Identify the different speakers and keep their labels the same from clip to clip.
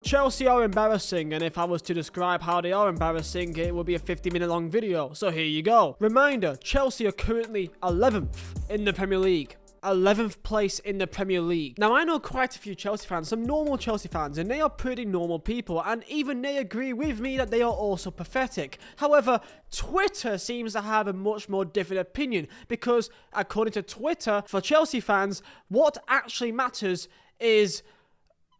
Speaker 1: Chelsea are embarrassing, and if I was to describe how they are embarrassing, it would be a 50-minute long video, so here you go. Reminder, Chelsea are currently 11th in the Premier League. 11th place in the Premier League. Now, I know quite a few Chelsea fans, some normal Chelsea fans, and they are pretty normal people, and even they agree with me that they are also pathetic. However, Twitter seems to have a much more different opinion, because according to Twitter, for Chelsea fans, what actually matters is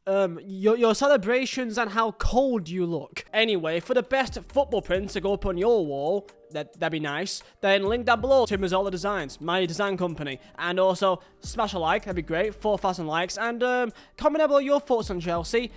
Speaker 1: your celebrations and how cold you look. Anyway, for the best football prints to go up on your wall, that'd be nice, then link down below to Mazola Designs, my design company, and also smash a like, that'd be great, 4,000 likes, and comment down below your thoughts on Chelsea.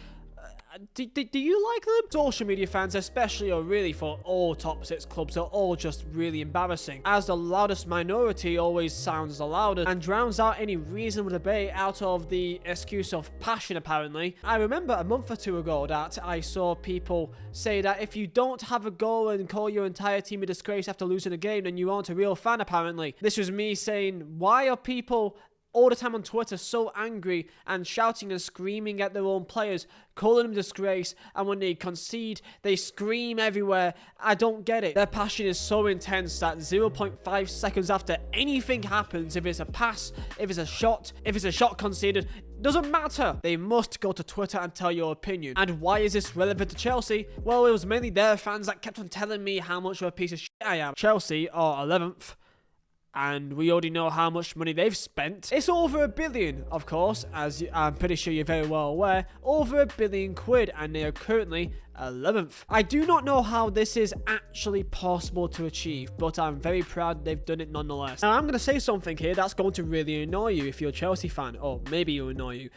Speaker 1: Do you like them? Social media fans especially are really for all top 6 clubs are all just really embarrassing, as the loudest minority always sounds the loudest and drowns out any reasonable debate out of the excuse of passion apparently. I remember a month or two ago that I saw people say that if you don't have a goal and call your entire team a disgrace after losing a game, then you aren't a real fan apparently. This was me saying, why are people all the time on Twitter so angry and shouting and screaming at their own players, calling them disgrace, and when they concede, they scream everywhere? I don't get it. Their passion is so intense that 0.5 seconds after anything happens, if it's a pass, if it's a shot conceded, doesn't matter. They must go to Twitter and tell your opinion. And why is this relevant to Chelsea? Well, it was mainly their fans that kept on telling me how much of a piece of shit I am. Chelsea are 11th. And we already know how much money they've spent. It's over £1 billion, of course, as I'm pretty sure you're very well aware. Over £1 billion, and they are currently 11th. I do not know how this is actually possible to achieve, but I'm very proud they've done it nonetheless. Now, I'm going to say something here that's going to really annoy you if you're a Chelsea fan, or maybe it'll annoy you.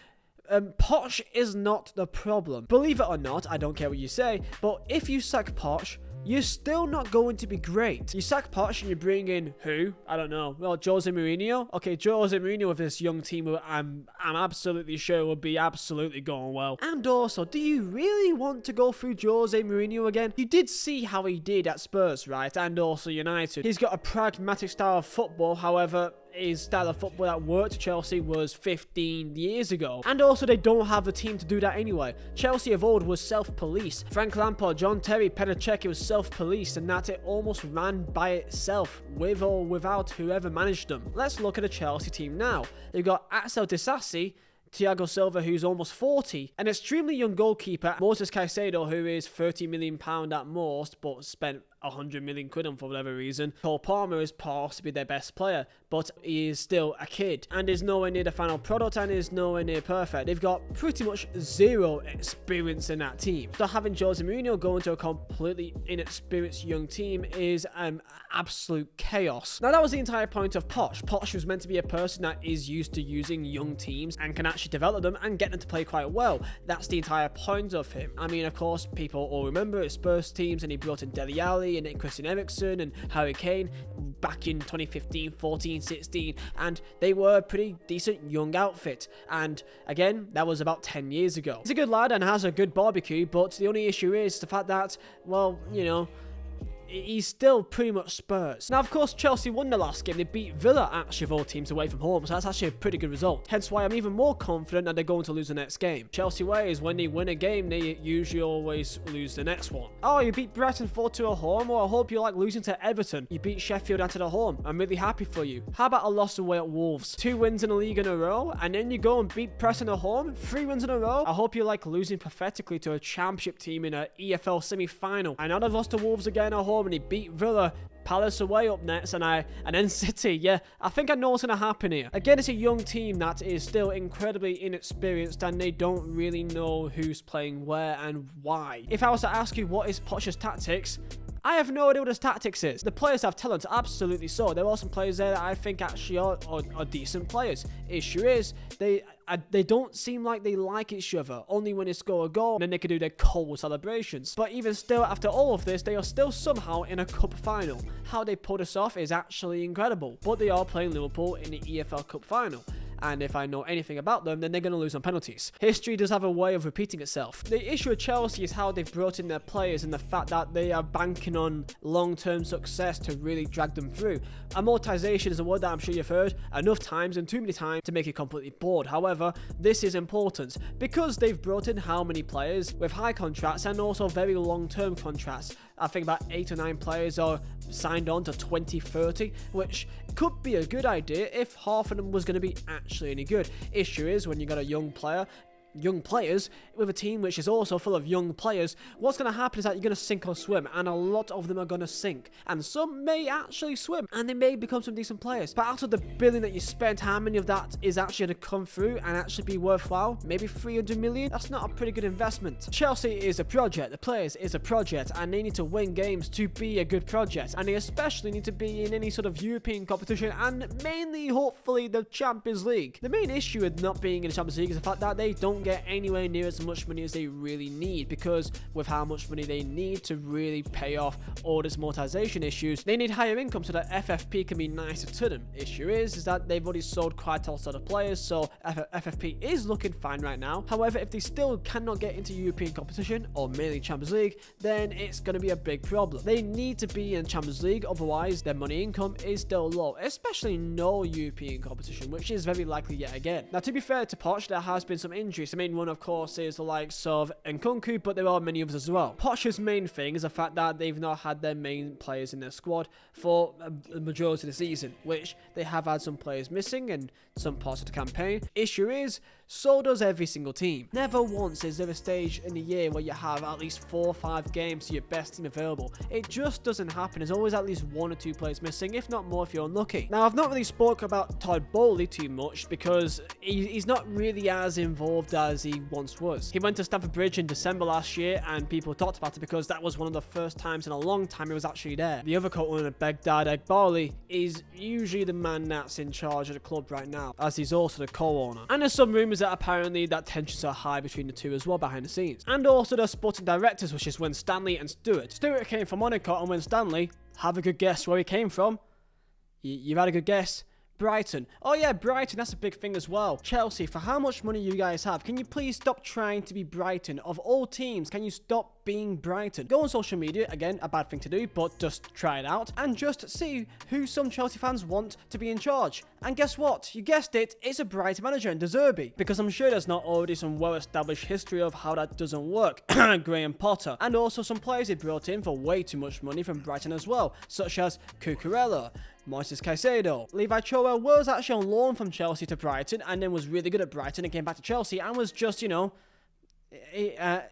Speaker 1: Poch is not the problem. Believe it or not, I don't care what you say, but if you sack Poch, you're still not going to be great. You sack Poch and you bring in who? I don't know. Well, Jose Mourinho? Okay, Jose Mourinho with this young team, I'm absolutely sure will be absolutely going well. And also, do you really want to go through Jose Mourinho again? You did see how he did at Spurs, right? And also United. He's got a pragmatic style of football, however, his style of football that worked at Chelsea was 15 years ago. And also, they don't have the team to do that anyway. Chelsea of old was self-policed. Frank Lampard, John Terry, Petr Cech, it was self-policed, and that it almost ran by itself, with or without whoever managed them. Let's look at the Chelsea team now. They've got Axel Disasi, Thiago Silva, who's almost 40, an extremely young goalkeeper, Moses Caicedo, who is £30 million at most, but spent 100 million quid on for whatever reason. Cole Palmer is possibly their best player, but he is still a kid and is nowhere near the final product and is nowhere near perfect. They've got pretty much zero experience in that team. So having Jose Mourinho go into a completely inexperienced young team is absolute chaos. Now, that was the entire point of Poch. Poch was meant to be a person that is used to using young teams and can actually develop them and get them to play quite well. That's the entire point of him. I mean, of course, people all remember his Spurs teams, and he brought in Dele Alli and Christian Eriksen and Harry Kane back in 2015, 14, 16, and they were a pretty decent young outfit. And again, that was about 10 years ago. He's a good lad and has a good barbecue, but the only issue is the fact that, well, you know, he's still pretty much Spurs. Now, of course, Chelsea won the last game. They beat Villa, actually, of all teams, away from home, so that's actually a pretty good result. Hence why I'm even more confident that they're going to lose the next game. Chelsea way is when they win a game, they usually always lose the next one. Oh, you beat Brighton 4-2 at home? Well, I hope you like losing to Everton. You beat Sheffield out at home. I'm really happy for you. How about a loss away at Wolves? 2 wins in the league in a row, and then you go and beat Preston at home? 3 wins in a row? I hope you like losing pathetically to a championship team in an EFL semi-final. I know they've lost to Wolves again at home, and they beat Villa, Palace away up next, and then City. Yeah, I think I know what's going to happen here. Again, it's a young team that is still incredibly inexperienced, and they don't really know who's playing where and why. If I was to ask you what is Poch's tactics, I have no idea what his tactics is. The players have talent, absolutely so. There are some players there that I think actually are decent players. Issue is, they don't seem like they like each other. Only when they score a goal, and then they can do their cold celebrations. But even still, after all of this, they are still somehow in a cup final. How they pull this off is actually incredible. But they are playing Liverpool in the EFL Cup final. and if I know anything about them, then they're going to lose on penalties. History does have a way of repeating itself. The issue with Chelsea is how they've brought in their players and the fact that they are banking on long-term success to really drag them through. Amortization is a word that I'm sure you've heard enough times and too many times to make you completely bored. However, this is important because they've brought in how many players with high contracts and also very long-term contracts. I think about 8 or 9 players are signed on to 2030, which could be a good idea if half of them was going to be actually any good. Issue is when you got a young players with a team which is also full of young players, what's going to happen is that you're going to sink or swim, and a lot of them are going to sink, and some may actually swim and they may become some decent players. But out of the billion that you spent, how many of that is actually going to come through and actually be worthwhile? Maybe 300 million? That's not a pretty good investment. Chelsea is a project, the players is a project, and they need to win games to be a good project, and they especially need to be in any sort of European competition, and mainly hopefully the Champions League. The main issue with not being in the Champions League is the fact that they don't get anywhere near as much money as they really need, because with how much money they need to really pay off all this amortization issues, they need higher income so that FFP can be nicer to them. Issue is that they've already sold quite a lot of players, so FFP is looking fine right now. However, if they still cannot get into European competition or mainly Champions League, then it's going to be a big problem. They need to be in Champions League, otherwise their money income is still low, especially no European competition, which is very likely yet again. Now, to be fair to Poch, there has been some injuries. The main one, of course, is the likes of Nkunku, but there are many others as well. Poch's main thing is the fact that they've not had their main players in their squad for the majority of the season, which they have had some players missing in some parts of the campaign. Issue is, so does every single team. Never once is there a stage in the year where you have at least 4 or 5 games to your best team available. It just doesn't happen. There's always at least 1 or 2 players missing, if not more if you're unlucky. Now, I've not really spoke about Todd Bowley too much because he's not really as involved as he once was. He went to Stamford Bridge in December last year, and people talked about it because that was one of the first times in a long time he was actually there. The other co-owner, Begdad Egbali, is usually the man that's in charge of the club right now, as he's also the co-owner. And there's some rumours that apparently that tensions are high between the two as well behind the scenes. And also the sporting directors, which is Winstanley and Stewart. Stewart came from Monaco, and Winstanley, have a good guess where he came from? You've had a good guess? Brighton. Oh yeah, Brighton, that's a big thing as well. Chelsea, for how much money you guys have, can you please stop trying to be Brighton? Of all teams, can you stop being Brighton? Go on social media, again, a bad thing to do, but just try it out, and just see who some Chelsea fans want to be in charge. And guess what? You guessed it, it's a Brighton manager, and De Zerbi. Because I'm sure there's not already some well-established history of how that doesn't work. Graham Potter. And also some players they brought in for way too much money from Brighton as well, such as Cucurella, Moises Caicedo. Levi Chilwell was actually on loan from Chelsea to Brighton, and then was really good at Brighton and came back to Chelsea and was just, you know,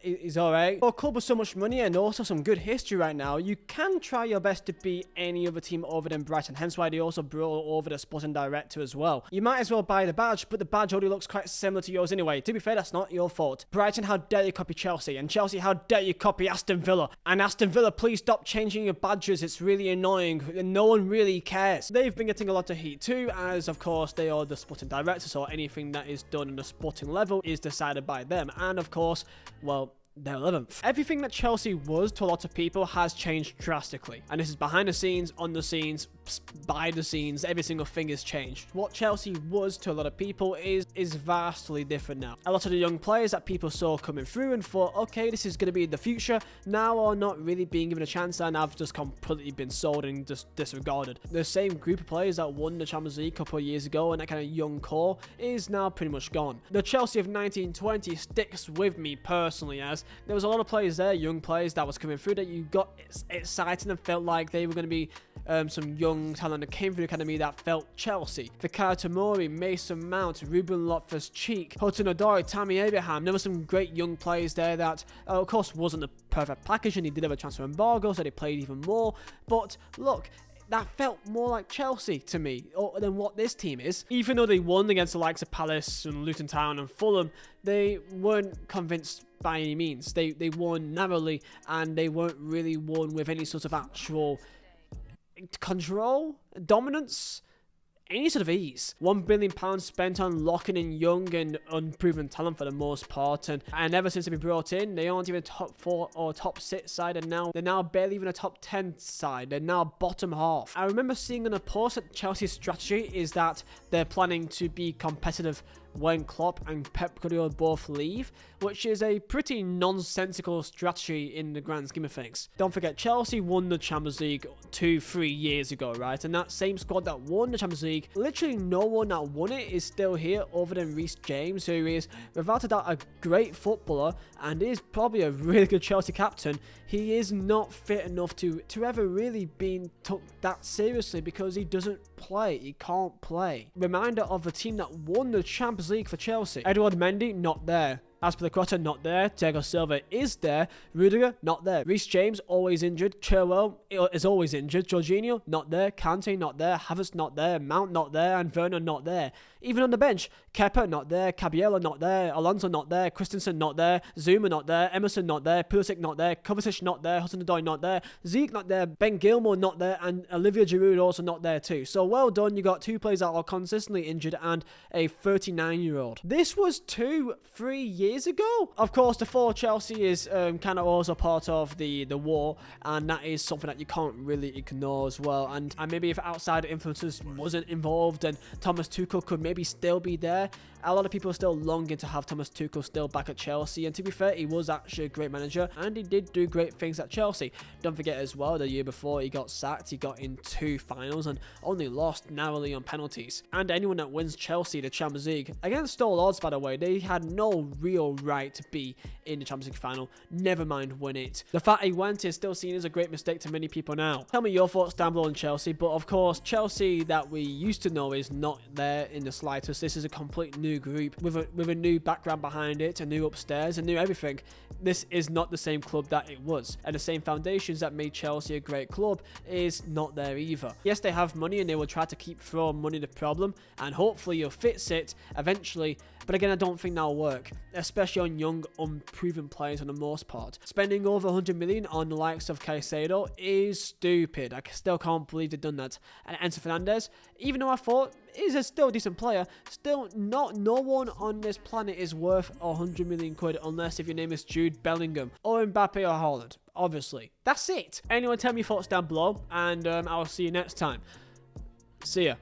Speaker 1: he's alright. For a club with so much money and also some good history right now, you can try your best to beat any other team other than Brighton, hence why they also brought over the sporting director as well. You might as well buy the badge, but the badge already looks quite similar to yours anyway. To be fair, that's not your fault. Brighton, how dare you copy Chelsea? And Chelsea, how dare you copy Aston Villa? And Aston Villa, please stop changing your badges, it's really annoying and no one really cares. They've been getting a lot of heat too, as of course they are the sporting director, so anything that is done on the sporting level is decided by them. And of course, well, they're 11th. Everything that Chelsea was to a lot of people has changed drastically. And this is behind the scenes, on the scenes, by the scenes, every single thing has changed. What Chelsea was to a lot of people is vastly different now. A lot of the young players that people saw coming through and thought, okay, this is going to be the future, now are not really being given a chance and have just completely been sold and just disregarded. The same group of players that won the Champions League a couple of years ago and that kind of young core is now pretty much gone. The Chelsea of 1920 sticks with me personally, as there was a lot of players there, young players that was coming through that you got excited and felt like they were going to be some young talent that came through the academy that felt Chelsea. Fikayo Tomori, Mason Mount, Ruben Loftus-Cheek, Hudson-Odoi, Tammy Abraham. There were some great young players there that, of course, wasn't the perfect package, and he did have a transfer embargo, so they played even more. But look, that felt more like Chelsea to me than what this team is. Even though they won against the likes of Palace and Luton Town and Fulham, they weren't convinced by any means. They won narrowly, and they weren't really won with any sort of actual control, dominance, any sort of ease. £1 billion spent on locking in young and unproven talent for the most part, and ever since they've been brought in, they aren't even top 4 or top 6 side, and now they're now barely even a top 10 side. They're now bottom half. I remember seeing on a post that Chelsea's strategy is that they're planning to be competitive when Klopp and Pep Guardiola both leave, which is a pretty nonsensical strategy in the grand scheme of things. Don't forget, Chelsea won the Champions League 2-3 years ago, right? And that same squad that won the Champions League, literally no one that won it is still here other than Reece James, who is, without a doubt, a great footballer and is probably a really good Chelsea captain. He is not fit enough to ever really be took that seriously because he doesn't play. He can't play. Reminder of the team that won the Champions League for Chelsea. Edouard Mendy, not there. Azpilicueta, not there. Thiago Silva is there. Rudiger, not there. Reece James, always injured. Chilwell is always injured. Jorginho, not there. Kante, not there. Havertz, not there. Mount, not there. And Werner, not there. Even on the bench, Kepa, not there. Caballero, not there. Alonso, not there. Christensen, not there. Zuma, not there. Emerson, not there. Pulisic, not there. Kovacic, not there. Hudson-Odoi, not there. Zeke, not there. Ben Gilmore, not there. And Olivier Giroud also not there too. So well done. You got 2 players that are consistently injured and a 39-year-old. This was 2-3 years ago. Of course, the fall of Chelsea is kind of also part of the war, and that is something that you can't really ignore as well. And maybe if outside influences wasn't involved, and Thomas Tuchel could maybe still be there. A lot of people are still longing to have Thomas Tuchel still back at Chelsea, and to be fair, he was actually a great manager and he did do great things at Chelsea. Don't forget as well, the year before he got sacked, he got in 2 finals and only lost narrowly on penalties. And anyone that wins Chelsea the Champions League, against all odds by the way, they had no real right to be in the Champions League final, never mind win it. The fact he went is still seen as a great mistake to many people now. Tell me your thoughts down below on Chelsea, but of course Chelsea that we used to know is not there in the slightest. This is a complete new group with a new background behind it, a new upstairs, a new everything. This is not the same club that it was, and the same foundations that made Chelsea a great club is not there either. Yes, they have money and they will try to keep throwing money at the problem, and hopefully you'll fix it eventually, but again, I don't think that'll work, especially on young, unproven players on the most part. Spending over 100 million on the likes of Caicedo is stupid. I still can't believe they've done that. And Enzo Fernandez, even though I thought he's a still decent player, still no one on this planet is worth 100 million quid unless if your name is Jude Bellingham or Mbappe or Haaland. Obviously, that's it. Anyway, tell me your thoughts down below, and I will see you next time. See ya.